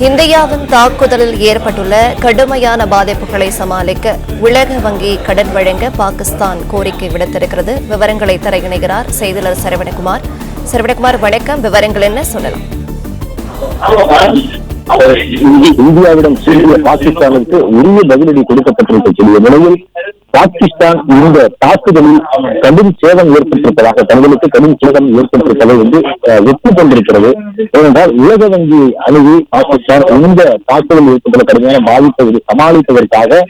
இந்தியாவின் தாக்குதலில் ஏற்பட்டுள்ள கடுமையான பாதிப்புகளை சமாளிக்க உலக வங்கி கடன் வழங்க பாகிஸ்தான் கோரிக்கை விடுத்திருக்கிறது. விவரங்களை தர இணைகிறார் செய்தியாளர் சரவணகுமார். சரவணகுமார், வணக்கம். விவரங்கள் என்ன சொல்லலாம்? இந்தியாவிடம் சீரிய பாகிஸ்தானுக்கு உரிய பதிலடி கொடுக்கப்பட்டிருக்கக்கூடிய நிலையில் பாகிஸ்தான் இந்த தாக்குதலில் கடும் சேதம் ஏற்பட்டிருப்பதாக, தங்களுக்கு கடும் சேதம் ஏற்பட்டிருப்பதை வந்து ஒப்புக்கொண்டிருக்கிறது. ஏனென்றால் உலக வங்கி அணுகி பாகிஸ்தான் இந்த தாக்குதல் ஏற்பட்டுள்ள கடுமையான பாதிப்பை சமாளிப்பதற்காக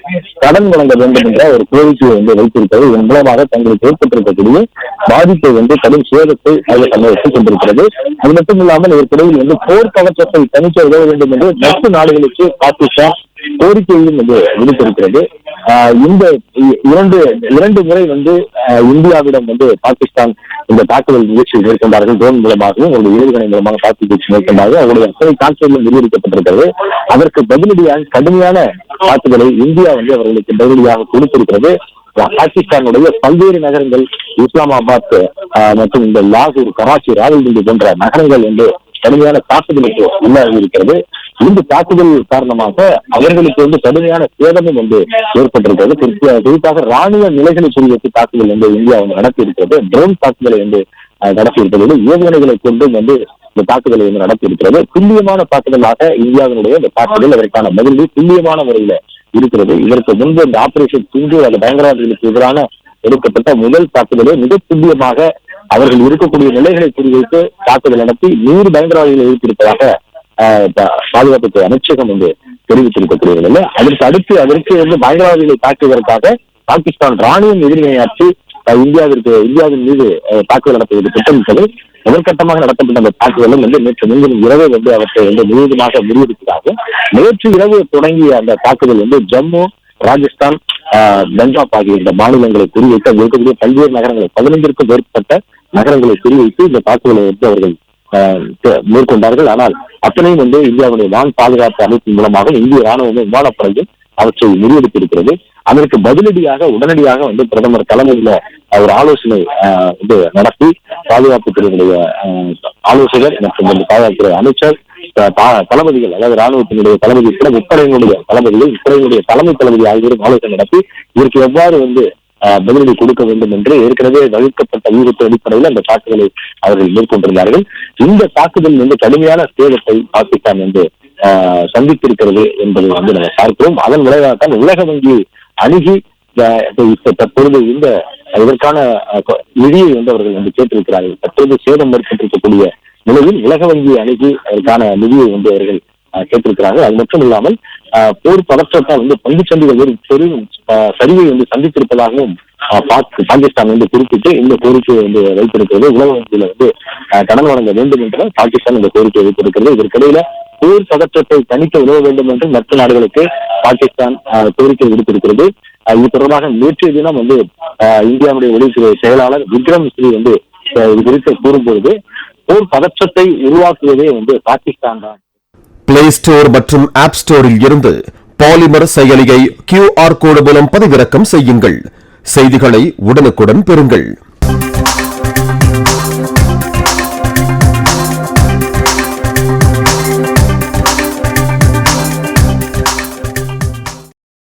கடன் வழங்க வேண்டும் என்ற ஒரு கோரிக்கையை வந்து வைத்திருக்கிறது. இதன் மூலமாக தங்களுக்கு ஏற்பட்டிருக்கக்கூடிய பாதிப்பை வந்து கடும் சேதத்தை ஒப்புக்கொண்டிருக்கிறது. அது மட்டும் இல்லாமல் இதற்கிடையில் வந்து போர் பதற்றத்தை தணிக்க உதவ வேண்டும் என்று நட்பு நாடுகளுக்கு பாகிஸ்தான் கோரிக்கையும் வந்து விடுத்திருக்கிறது. இந்த இரண்டு முறை வந்து இந்தியாவிடம் வந்து பாகிஸ்தான் இந்த தாக்குதல் முயற்சி மேற்கொண்டார்கள். ட்ரோன் மூலமாகவும் அவருடைய ஏவுகணை மூலமாக தாக்குதல் முயற்சி மேற்கொண்டார்கள். அவருடைய அத்தனை தாக்குதலும் முறியடிக்கப்பட்டிருக்கிறது. அதற்கு பதிலடியாக கடுமையான தாக்குதலை இந்தியா வந்து அவர்களுக்கு பதிலடியாக கொடுத்திருக்கிறது. பாகிஸ்தானுடைய பல்வேறு நகரங்கள், இஸ்லாமாபாத் மற்றும் இந்த லாகூர், கராச்சி, ராவல்பிண்டி போன்ற நகரங்கள் என்று கடுமையான தாக்குதலுக்கு உள்ளாகி இருக்கிறது. இந்த தாக்குதல் காரணமாக அவர்களுக்கு வந்து கடுமையான சேதமும் வந்து ஏற்பட்டிருக்கிறது. குறிப்பாக ராணுவ நிலைகளை குறித்து தாக்குதல் வந்து இந்தியா வந்து நடத்தி இருக்கிறது. ட்ரோன் தாக்குதலை வந்து நடத்தி இருக்கிறது. ஏவுகணைகளை கொண்டு வந்து இந்த தாக்குதலை வந்து நடத்தி இருக்கிறது. துல்லியமான தாக்குதலாக இந்தியாவினுடைய இந்த தாக்குதல், அதற்கான பதிலடி துல்லியமான முறையில இருக்கிறது. இதற்கு முன்பு இந்த ஆபரேஷன் சிந்து அந்த பயங்கரவாதிகளுக்கு எதிரான எடுக்கப்பட்ட முதல் தாக்குதலை மிக துல்லியமாக அவர்கள் இருக்கக்கூடிய நிலைகளை குறிவைத்து தாக்குதல் நடத்தி 100 பயங்கரவாதிகளை எழுப்பியிருப்பதாக பாதுகாப்புத்துறை அமைச்சகம் வந்து தெரிவித்திருக்கக்கூடிய நிலை. அதற்கு வந்து பயங்கரவாதிகளை தாக்குவதற்காக பாகிஸ்தான் ராணுவம் எதிர்வினையாற்றி இந்தியாவின் மீது தாக்குதல் நடத்துவது திட்டமிட்டது. முதற்கட்டமாக நடத்தப்பட்ட அந்த தாக்குதலும் வந்து நேற்று முன்தினம் இரவு வந்து அவற்றை வந்து முழுவதுமாக முறியடித்ததாக. நேற்று இரவு தொடங்கிய அந்த தாக்குதல் வந்து ஜம்மு, ராஜஸ்தான், பஞ்சாப் ஆகிய இந்த மாநிலங்களை குறிவைத்து அங்கு இருக்கக்கூடிய பல்வேறு நகரங்களை 15க்கும் மேற்பட்ட நகரங்களை குறிவைத்து இந்த தாக்குதலை வந்து அவர்கள் மேற்கொண்டார்கள். ஆனால் அத்தனையும் வந்து இந்தியாவுடைய வான் பாதுகாப்பு அமைப்பின் மூலமாக இந்திய ராணுவமும் விமானப்படையும் அவற்றை முறியடித்திருக்கிறது. அதற்கு பதிலடியாக உடனடியாக வந்து பிரதமர் தலைமையில ஒரு ஆலோசனை வந்து நடத்தி பாதுகாப்புத்துறையினுடைய ஆலோசகர் மற்றும் பாதுகாப்புத்துறை அமைச்சர், தளபதிகள், அதாவது ராணுவத்தினுடைய தளபதிகள், முப்படையினுடைய தளபதிகள், முப்படையினுடைய தலைமை தளபதி ஆகியோரும் ஆலோசனை நடத்தி இதற்கு எவ்வாறு வந்து பதிலடி கொடுக்க வேண்டும் என்று ஏற்கனவே வகுக்கப்பட்ட வியூகத்தின் அடிப்படையில் அந்த தாக்குதலை அவர்கள் மேற்கொண்டிருந்தார்கள். இந்த தாக்குதல் வந்து கடுமையான சேதத்தை பாகிஸ்தான் வந்து சந்தித்திருக்கிறது என்பதை வந்து நம்ம பார்க்கிறோம். அதன் விளைவாகத்தான் உலக வங்கி அணுகி தற்பொழுது இதற்கான நிதியை வந்து அவர்கள் வந்து கேட்டிருக்கிறார்கள். தற்போது சேதம் ஏற்பட்டிருக்கக்கூடிய நிலையில் உலக வங்கி அணுகி அதற்கான நிதியை வந்து அவர்கள் கேட்டிருக்கிறார்கள். அது மட்டும் இல்லாமல் போர் பதற்றத்தால் வந்து பங்குச்சந்தைகள் ஒரு பெரும் சரிவை வந்து சந்தித்திருப்பதாகவும் பாகிஸ்தான் வந்து குறிப்பிட்டு இந்த கோரிக்கையை வந்து வைத்திருக்கிறது. உலக வங்கியில வந்து கடன் வழங்க வேண்டும் என்ற பாகிஸ்தான் இந்த கோரிக்கையை வைத்திருக்கிறது. இதற்கிடையில போர் பதற்றத்தை தணிக்க உதவ வேண்டும் என்று மற்ற நாடுகளுக்கு பாகிஸ்தான் கோரிக்கை விடுத்திருக்கிறது. இது தொடர்பாக நேற்றைய தினம் வந்து இந்தியாவுடைய வெளியுறவு செயலாளர் விக்ரம் மிஸ்ரி வந்து இது குறித்து கூறும்பொழுது போர் பதற்றத்தை உருவாக்குவதே வந்து பாகிஸ்தான் தான். பிளே ஸ்டோர் மற்றும் ஆப் ஸ்டோரில் இருந்து பாலிமர் செயலியை QR கோடு மூலம் பதிவிறக்கம் செய்யுங்கள். செய்திகளை உடனுக்குடன் பெறுங்கள்.